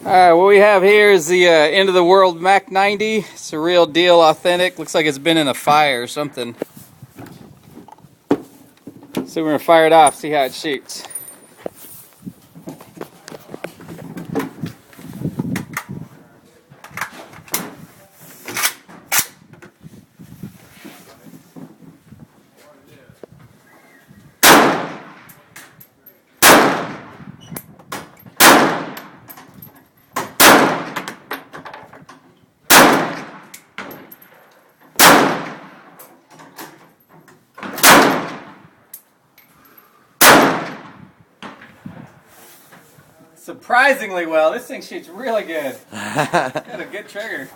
Alright, what we have here is the end of the world MAK-90. It's a real deal, authentic. Looks like it's been in a fire or something. So we're going to fire it off, see how it shoots. Surprisingly well. This thing shoots really good. Got a good trigger.